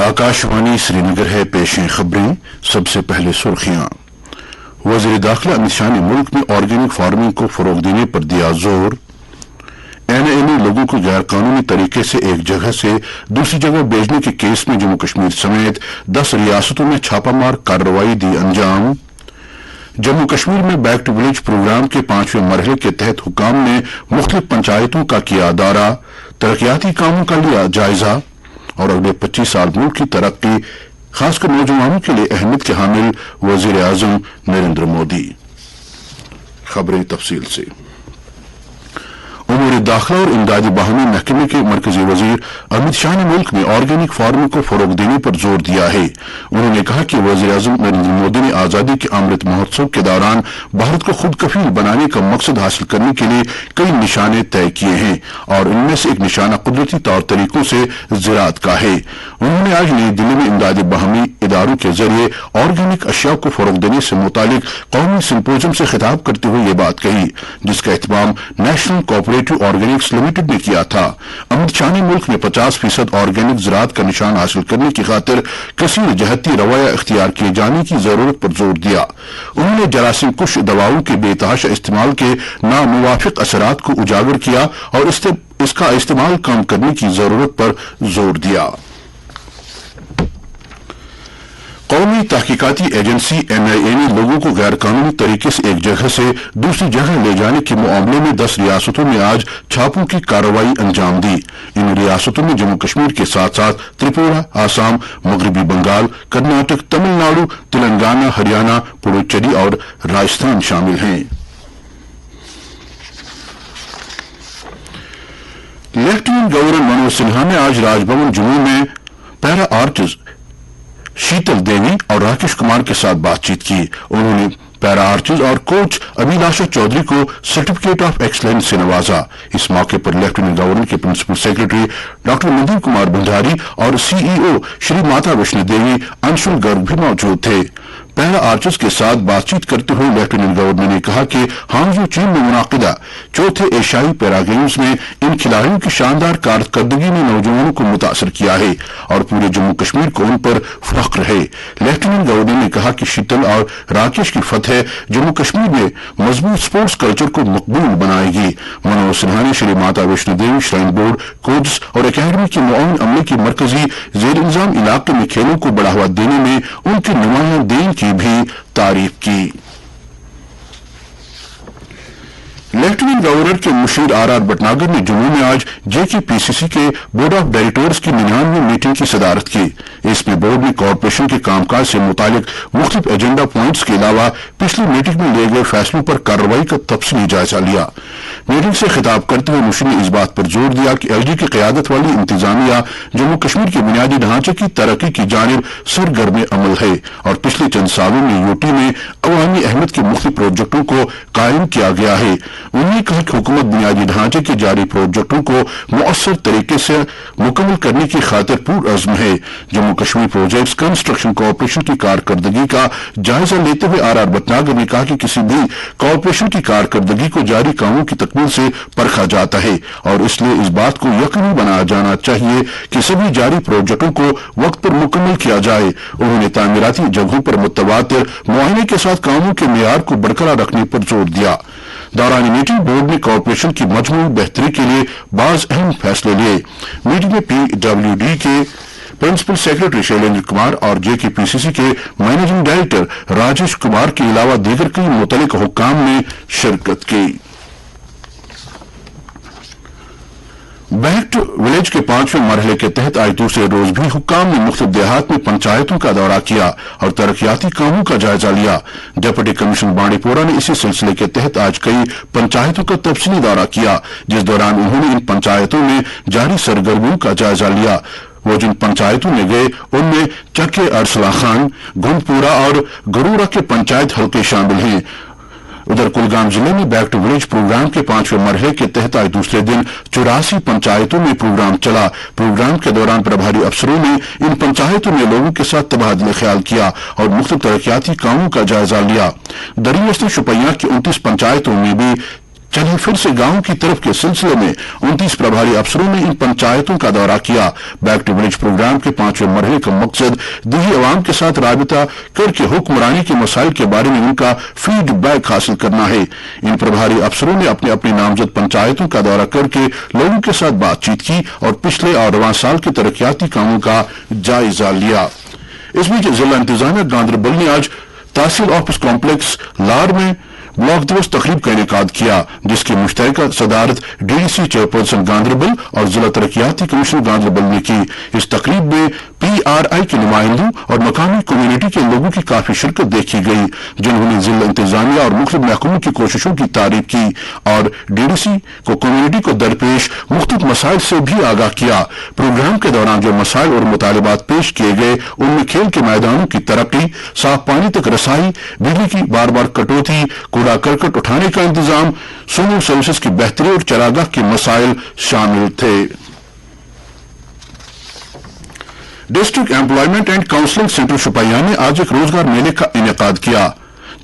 आकाशवाणी श्रीनगर है, पेश हैं खबरें। सबसे पहले सुर्खियां। वज़ीर दाखिला अमित शाह ने मुल्क में ऑर्गेनिक फार्मिंग को फरोग देने पर दिया जोर। एनआईए ने लोगों को गैर कानूनी तरीके से एक जगह से दूसरी जगह भेजने के केस में जम्मू कश्मीर समेत 10 रियासतों में छापामार कार्रवाई दी अंजाम। जम्मू कश्मीर में बैक टू विलेज प्रोग्राम के 5वें मरहले के तहत हुकाम ने मुख्तलिफ पंचायतों का किया दौरा, तरक्याती कामों का लिया जायजा और अगले 25 साल मुल्क की तरक्की खासकर नौजवानों के लिए अहमियत के हामिल वजीर आजम नरेंद्र मोदी। खबरें तफसील से। उमूर दाखिला और इमदादी बाहमी महकमे के मरकजी वजीर अमित शाह ने मुल्क में ऑर्गेनिक फार्मिंग को फरोग देने पर जोर दिया है। उन्होंने कहा कि वजीर आजम नरेंद्र मोदी ने आजादी के अमृत महोत्सव के दौरान भारत को खुद कफील बनाने का मकसद हासिल करने के लिए कई निशाने तय किए हैं और इनमें से एक निशाना कुदरती तौर तरीकों से ज़राअत का है। उन्होंने आज नई दिल्ली में इमदादी बाहमी इदारों के जरिए ऑर्गेनिक अशिया को फरोग देने से मुतालिक कौमी सिंपोजियम से खिताब करते हुए ये बात कही, जिसका एहतमाम नेशनल कोऑपरेटिव ऑर्गेनिक्स लिमिटेड ने किया था। अमित शाह ने मुल्क में 50% ऑर्गेनिक ज़राअत का निशान हासिल करने की खातिर कसीर जहती रवैया इख्तियार किए जाने की जरूरत पर जोर दिया। उन्होंने जरासीम कुश दवाओं के बेतहाशा इस्तेमाल के नामुवाफिक असरात को उजागर किया और इसका इस्तेमाल कम करने की जरूरत पर जोर दिया। कौमी तहकीकाती एजेंसी एनआईए ने लोगों को गैर कानूनी तरीके से एक जगह से दूसरी जगह ले जाने के मामले में 10 रियासतों में आज छापों की कार्रवाई अंजाम दी। इन रियासतों में जम्मू कश्मीर के साथ साथ त्रिपुरा, आसाम, मगरबी बंगाल, कर्नाटक, तमिलनाडु, तेलंगाना, हरियाणा, पुडुचेरी और राजस्थान शामिल हैं। लेफ्टिनेंट गवर्नर मनोज सिन्हा ने आज राजभवन जम्मू में पैरा आर्टिस्ट शीतल देवी और राकेश कुमार के साथ बातचीत की। उन्होंने पैरा आर्चर्स और कोच अभिलाषा चौधरी को सर्टिफिकेट ऑफ एक्सलेंस से नवाजा। इस मौके पर लेफ्टिनेंट गवर्नर के principal secretary doctor Mandeep Kumar Bhandari और सीईओ श्री माता वैष्णो देवी अंशुल गर्ग भी मौजूद थे। पैरा आर्चर्स के साथ बातचीत करते हुए लेफ्टिनेंट गवर्नर ने कहा कि हांगझो चीन में मुनाकिदा चौथे एशियाई पैरा गेम्स में इन खिलाड़ियों की शानदार कारकर्दगी ने नौजवानों को मुतासर किया है और पूरे जम्मू कश्मीर को उन पर फख्र है। लेफ्टिनेंट गवर्नर ने कहा कि शीतल और राकेश की फतह जम्मू कश्मीर में मजबूत स्पोर्ट्स कल्चर को मकबूल बनाएगी। मनोज सिन्हा ने Shri Mata Vaishno Devi shrine board, coaches और अकेडमी के मुआविन अमले की मरकजी जेर इंतजाम इलाके में खेलों को बढ़ावा देने में उनके नुमाइंदगी की भी तारीफ की। लेफ्टिनेंट गवर्नर के मुशीर आर भटनागर ने जम्मू में आज जेकेपीसीसी के बोर्ड ऑफ डायरेक्टर्स की 99वीं मीटिंग की सदारत की। इसमें बोर्ड ने कॉरपोरेशन के कामकाज से मुतालिक मुख्तलिफ एजेंडा पॉइंट्स के अलावा पिछली मीटिंग में लिए गए फैसलों पर कार्रवाई का तफसीली जायजा लिया। मीटिंग से खिताब करते हुए मुशीर ने इस बात पर जोर दिया कि एलजी की क़यादत वाली इंतजामिया जम्मू कश्मीर के बुनियादी ढांचे की तरक्की की जानिब सरगर्म अमल है और पिछले चंद सालों में यूटी में अवामी अहमियत के मुख्तलिफ प्रोजेक्टों को कायम किया गया है। उन्होंने कहा कि हुकूमत बुनियादी ढांचे के जारी प्रोजेक्टों को मुअस्सर तरीके से मुकम्मल करने की खातिर पुरअज़्म है। Jammu Kashmir projects construction corporation की कारकर्दगी का जायजा लेते हुए आर भटनागर ने कहा कि किसी भी कॉरपोरेशन की कारकर्दगी को जारी कामों की तकमील से परखा जाता है और इसलिए इस बात को यकीनी बनाया जाना चाहिए कि सभी जारी प्रोजेक्टों को वक्त पर मुकम्मल किया जाए। उन्होंने तामीराती जगहों पर मुतवातिर मुआयने के साथ कामों के मेयार को बरकरार रखने पर जोर दिया। दौरान मीटिंग बोर्ड ने कॉरपोरेशन की मजमूई बेहतरी के लिए बाज़ अहम फैसले लिए। मीटिंग में पीडब्ल्यूडी के प्रिंसिपल सेक्रेटरी शैलेंद्र कुमार और जेकेपीसीसी के मैनेजिंग डायरेक्टर राजेश कुमार के अलावा दीगर कई मुतल्लिक हुक्काम ने शिरकत की। बैक टू विलेज के 5वें मरहले के तहत आज दूसरे रोज भी हुक्काम ने मुख्तलिफ देहात में पंचायतों का दौरा किया और तरक्याती कामों का जायजा लिया। डिप्टी कमिश्नर बांडीपोरा ने इसी सिलसिले के तहत आज कई पंचायतों का तफसीली दौरा किया, जिस दौरान उन्होंने इन पंचायतों में जारी सरगर्मियों का जायजा लिया। वो जिन पंचायतों में गए उनमें चक्के अरसला खान, गुंदपुरा और गरूरा के पंचायत हल्के शामिल हैं। उधर कुलगाम जिले में बैक टू विलेज प्रोग्राम के 5वें मरहले के तहत आज दूसरे दिन 84 पंचायतों में प्रोग्राम चला। प्रोग्राम के दौरान प्रभारी अफसरों ने इन पंचायतों में लोगों के साथ तबादला ख्याल किया और मुख्तलिफ तरक्याती कामों का जायजा लिया। दरियास्ती शुपैया की 29 पंचायतों में भी चलिए फिर से गांव की तरफ के सिलसिले में 29 प्रभारी अफसरों ने इन पंचायतों का दौरा किया। बैक टू विलेज प्रोग्राम के 5वें मरहले का मकसद देही अवाम के साथ राबिता करके हुक्मरानी के मसाइल के बारे में उनका फीडबैक हासिल करना है। इन प्रभारी अफसरों ने अपने अपने नामजद पंचायतों का दौरा करके लोगों के साथ बातचीत की और पिछले और रवां साल के तरक्याती कामों का जायजा लिया। इस बीच जिला इंतजामिया गांधरबल ने आज तहसील ऑफिस कॉम्प्लेक्स लार में ब्लॉक दिवस तकरीब का इनेकाद किया, जिसकी मुश्तरका सदारत डीडीसी चेयरपर्सन गांधरबल और जिला तरक्याती कमीशन गांधरबल ने की। इस तकरीब में PRI के नुमाइंदों और मकामी कम्युनिटी के लोगों की काफी शिरकत देखी गई, जिन्होंने जिला इंतजामिया और मुख्तलिफ महकमों की कोशिशों की तारीफ की और डीडीसी को कम्युनिटी को दरपेश मुख्तलिफ मसाइल से भी आगाह किया। प्रोग्राम के दौरान जो मसाइल और मुतालबात पेश किए गए उनमें खेल के मैदानों की तरक्की, साफ पानी तक रसाई, बिजली की बार बार कटौती, कूड़ा करकट उठाने का इंतजाम, सोलर सर्विसेज की बेहतरी और चरागाह के मसाइल शामिल थे। District employment and counselling centre शुपाइया ने आज एक रोजगार मेले का इनेकाद किया,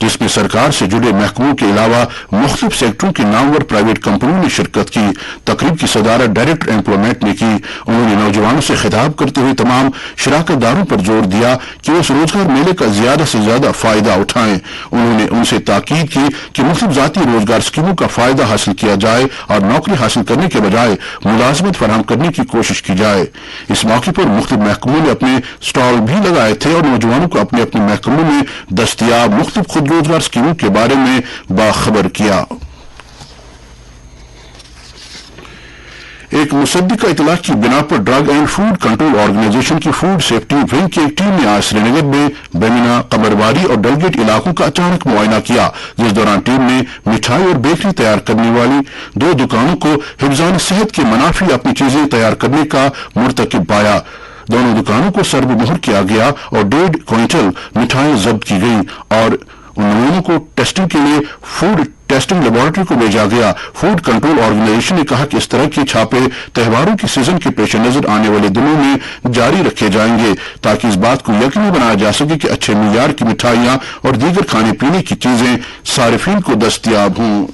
जिसमें सरकार से जुड़े महकमों के अलावा मुख्तलिफ सेक्टरों की नामवर प्राइवेट कंपनियों ने शिरकत की। तकरीब की सदारत डायरेक्टर एम्प्लॉयमेंट ने की। उन्होंने नौजवानों से खिताब करते हुए तमाम शराकतदारों पर जोर दिया कि वो इस रोजगार मेले का ज्यादा से ज्यादा फायदा उठाएं। उन्होंने उनसे ताकीद की कि मुख्तलिफ जाती रोजगार स्कीमों का फायदा हासिल किया जाए और नौकरी हासिल करने के बजाय मुलाजमत फराहम करने की कोशिश की जाए। इस मौके पर मुख्तलिफ महकमों ने अपने स्टॉल भी लगाए थे और नौजवानों को अपने अपने महकमों में दस्तियाब मुख्तलिफ खुद रोजगार स्कीमों के बारे में बाखबर किया। एक मुसद्दिका इतला की बिना पर drug and food control organisation की फूड सेफ्टी विंग की एक टीम ने आज श्रीनगर में बेमिना, कमरवारी और डलगेट इलाकों का अचानक मुआयना किया, जिस दौरान टीम ने मिठाई और बेकरी तैयार करने वाली 2 दुकानों को हिफ्जान सेहत के मनाफी अपनी चीजें तैयार करने का मुर्तकिब पाया। दोनों दुकानों को सर्वमोहर किया गया और 1.5 क्विंटल मिठाई जब्त की गई और उन नमूनों को टेस्टिंग के लिए फूड टेस्टिंग लेबोरेटरी को भेजा गया। फूड कंट्रोल ऑर्गेनाइजेशन ने कहा कि इस तरह के छापे त्योहारों के सीजन के पेश नजर आने वाले दिनों में जारी रखे जाएंगे, ताकि इस बात को यकीनी बनाया जा सके कि अच्छे मियार की मिठाइयां और दीगर खाने पीने की चीजें सारिफीन को दस्तयाब हों।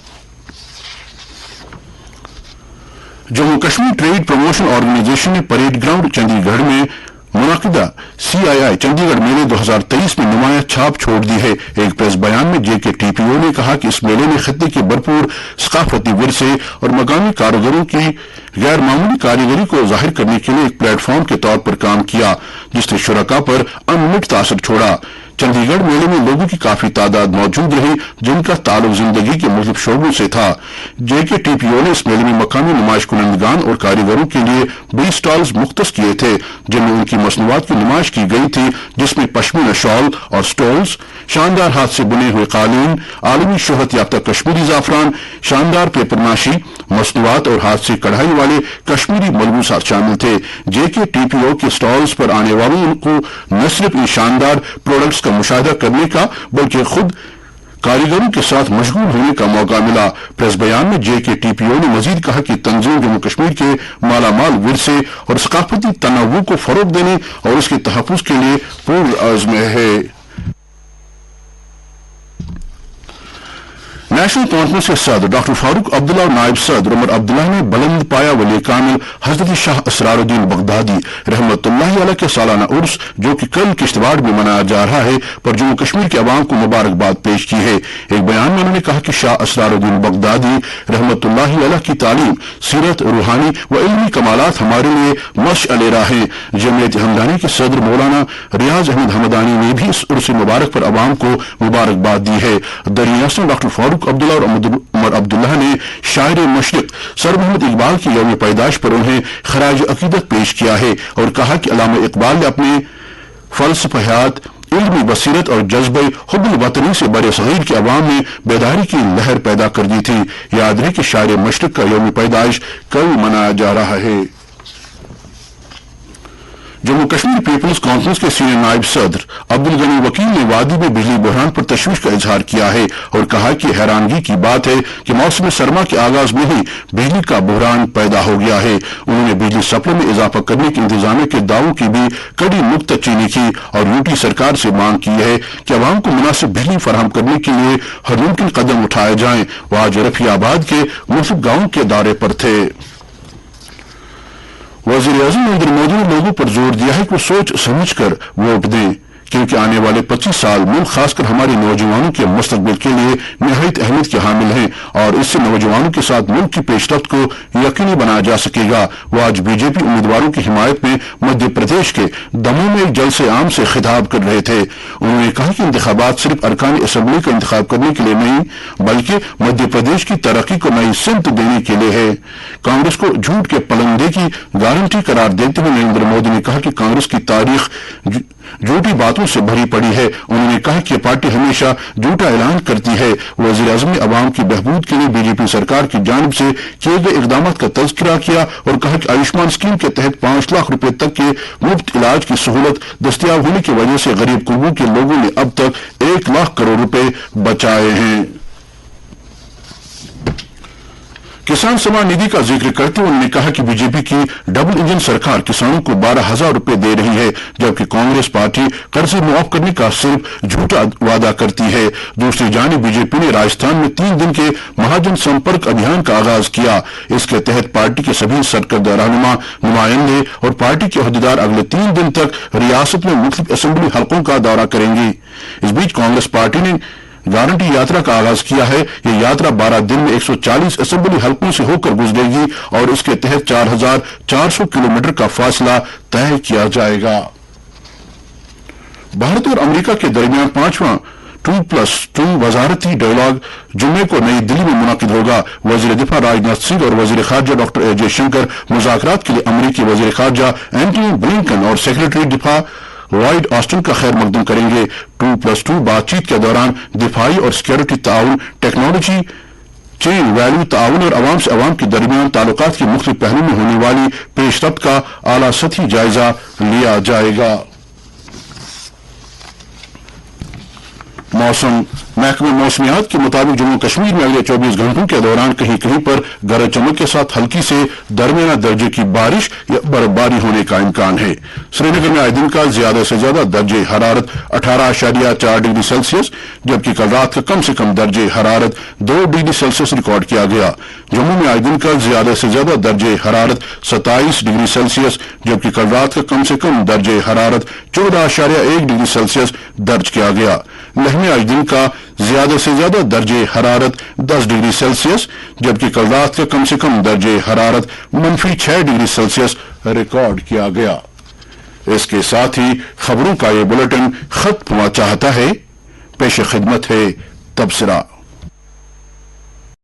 Jammu Kashmir trade promotion organisation ने परेड ग्राउंड चंडीगढ़ में मुनाकिदा CII चंडीगढ़ मेले 2023 में नुमाया छाप छोड़ दी है। एक प्रेस बयान में JKTPO ने कहा कि इस मेले ने खित्ते के भरपूर सकाफती विरसे और मकामी कारीगरों की गैर मामूली कारीगरी को जाहिर करने के लिए एक प्लेटफॉर्म के तौर पर काम किया, जिसने शुरका पर अनमिट तासर छोड़ा। चंडीगढ़ मेले में लोगों की काफी तादाद मौजूद रही, जिनका ताल्लुक जिंदगी के मुख्तलिफ शोबों से था। JKTPO ने इस मेले में मकामी नुमाइश कुनंदगान और कारीगरों के लिए 20 स्टॉल्स मुख्तस किए थे, जिनमें उनकी मसनूआत की नुमाइश की गई थी, जिसमें पश्मीना शॉल और स्टोल्स, शानदार हाथ से बुने हुए कालीन, आलमी शोहरत याफ्ता कश्मीरी जाफरान, शानदार पेपरनाशी, मसनूआत और हाथ से कढ़ाई वाले कश्मीरी मलबूसात शामिल थे। JKTPO के स्टॉल्स पर आने वालों को न सिर्फ इन शानदार प्रोडक्ट्स का मुशाहिदा करने का बल्कि खुद कारीगरों के साथ मशगूल होने का मौका मिला। प्रेस बयान में JKTPO ने मजीद कहा कि तंजीम जम्मू कश्मीर के मालामाल विरसे और सकाफती तनव्वु को फरोग देने और उसके तहफ़्फ़ुज़ के लिए पूर्ण आज़म है। नेशनल कॉन्फ्रेंस के सदर डॉक्टर फारूक अब्दुल्ला और नायब सदर उमर अब्दुल्ला ने बुलंद पाया वली कामिल हजरत शाह असरारुद्दीन बगदादी रहमतुल्लाह अलैह के सालाना उर्स, जो कि कल किश्तवाड़ में मनाया जा रहा है, पर जम्मू कश्मीर के अवाम को मुबारकबाद पेश की है। एक बयान में उन्होंने कहा कि शाह असरारुद्दीन बगदादी रहमतुल्लाह अलैह की तालीम, सीरत, रूहानी व इल्मी कमालात हमारे लिए मशअल राह हैं। जमीयत हमदानी के सदर मौलाना रियाज अहमद हमदानी ने भी इस उर्स मुबारक पर अवाम को मुबारकबाद दी है। दरियासत डॉक्टर फारूक अब्दुल्ला और उमर अब्दुल्ला ने शायर मशरिक सर मोहम्मद इकबाल की यौम पैदाश पर उन्हें खराज अकीदत पेश किया है और कहा कि अल्लामा इकबाल ने अपने फलसफा हयात, इल्मी बसीरत और जज्बे हुब्बुल वतनी से बड़े सगीर के अवाम में बेदारी की लहर पैदा कर दी थी। याद रहे कि शायर मशरिक का यौम पैदाश कल मनाया जा रहा है। जम्मू कश्मीर पीपल्स कॉन्फ्रेंस के सीनियर नायब सदर अब्दुल गनी वकील ने वादी में बिजली बहरान पर तशवीश का इजहार किया है और कहा कि हैरानगी की बात है कि मौसम सरमा के आगाज में ही बिजली का बहरान पैदा हो गया है। उन्होंने बिजली सप्लाई में इजाफा करने के इंतजामिया के दावों की भी कड़ी नुक्ताचीनी की और यूटी सरकार से मांग की है कि अवाम को मुनासिब बिजली फराहम करने के लिए हर मुमकिन कदम उठाए जाएं। वह आज रफियाबाद के मुफ्त गांव के दौरे पर थे। वज़ीर-ए-आज़म नरेंद्र मोदी ने लोगों पर जोर दिया है कि वो सोच समझकर वोट दें, क्योंकि आने वाले 25 साल मुल्क खासकर हमारे नौजवानों के मुस्तकबिल के लिए निहायत अहमियत के हामिल हैं और इससे नौजवानों के साथ मुल्क की पेशरफ्त को यकीनी बनाया जा सकेगा। वो आज बीजेपी उम्मीदवारों की हिमायत में मध्य प्रदेश के दमोह में एक जलसे आम से खिताब कर रहे थे। उन्होंने कहा कि इंतखाबात सिर्फ अरकान असम्बली का इंतखाब करने के लिए नहीं बल्कि मध्य प्रदेश की तरक्की को नई सिमत देने के लिए है। कांग्रेस को झूठ के पलंदे की गारंटी करार देते हुए नरेंद्र मोदी ने कहा कि कांग्रेस की तारीख झूठी बातों से भरी पड़ी है। उन्होंने कहा कि पार्टी हमेशा झूठा ऐलान करती है। वज़ीर-ए-आज़म ने अवाम की बहबूद के लिए बीजेपी सरकार की जानिब से किए गए इकदाम का तज़किरा किया और कहा कि आयुष्मान स्कीम के तहत 5 लाख रुपए तक के मुफ्त इलाज की सहूलत दस्तयाब होने की वजह से गरीब कुटुंबों के लोगों ने अब तक 1 लाख करोड़ रुपए बचाए हैं। किसान सम्मान निधि का जिक्र करते हुए उन्होंने कहा कि बीजेपी की डबल इंजन सरकार किसानों को 12,000 रुपए दे रही है, जबकि कांग्रेस पार्टी कर्जे मुआफ करने का सिर्फ झूठा वादा करती है। दूसरी जानिब बीजेपी ने राजस्थान में 3 दिन के महाजन संपर्क अभियान का आगाज किया। इसके तहत पार्टी के सभी सरकर्दा रहनुमा, नुमाइंदे और पार्टी के अहदेदार अगले 3 दिन तक रियासत में मुख्तलिफ असेंबली हलकों का दौरा करेंगे। इस बीच कांग्रेस पार्टी ने गारंटी यात्रा का आगाज किया है। यह यात्रा 12 दिन में 140 असेंबली हलकों से होकर गुजरेगी और इसके तहत 4,400 किलोमीटर का फासला तय किया जाएगा। भारत और अमेरिका के दरमियान 5वां 2+2 वजारती डायलॉग जुम्मे को नई दिल्ली में मुनाकिद होगा। वजीर दिफा राजनाथ सिंह और वजीर खारजा डॉक्टर ए जयशंकर मुज़ाकरात के लिए अमेरिकी वजीर खारजा एंटनी ब्लिंकन और सेक्रेटरी दिफा लॉयड ऑस्टिन का खैर मकदम करेंगे। 2+2 बातचीत के दौरान दिफाई और सिक्योरिटी ताउन, टेक्नोलॉजी, चेन वैल्यू ताउन और अवाम से अवाम के दरमियान ताल्लुकात के मुख्तलिफ पहलुओं में होने वाली पेशरफ्त का आला सतही जायजा लिया जाएगा। मौसम महकमे मौसमियात के मुताबिक जम्मू कश्मीर में अगले 24 घंटों के दौरान कहीं कहीं पर गरज चमक के साथ हल्की से दरमियाना दर्जे की बारिश या बर्फबारी होने का इम्कान है। श्रीनगर में आज दिन का ज्यादा से ज्यादा दर्जे हरारत 18.4 डिग्री सेल्सियस, जबकि कल रात का कम से कम दर्जे हरारत 2 डिग्री सेल्सियस रिकॉर्ड किया गया। जम्मू में आज दिन का ज्यादा से ज्यादा दर्जे हरारत 27 डिग्री सेल्सियस, जबकि कल रात का कम से कम दर्जे हरारत 14.1 डिग्री सेल्सियस दर्ज किया गया। लेह में आज दिन का ज्यादा से ज्यादा दर्जे हरारत 10 डिग्री सेल्सियस, जबकि कल रात का कम से कम दर्जे हरारत -6 डिग्री सेल्सियस रिकॉर्ड किया गया। इसके साथ ही खबरों का ये बुलेटिन खत्म हुआ चाहता है। पेश खिदमत है तबसरा।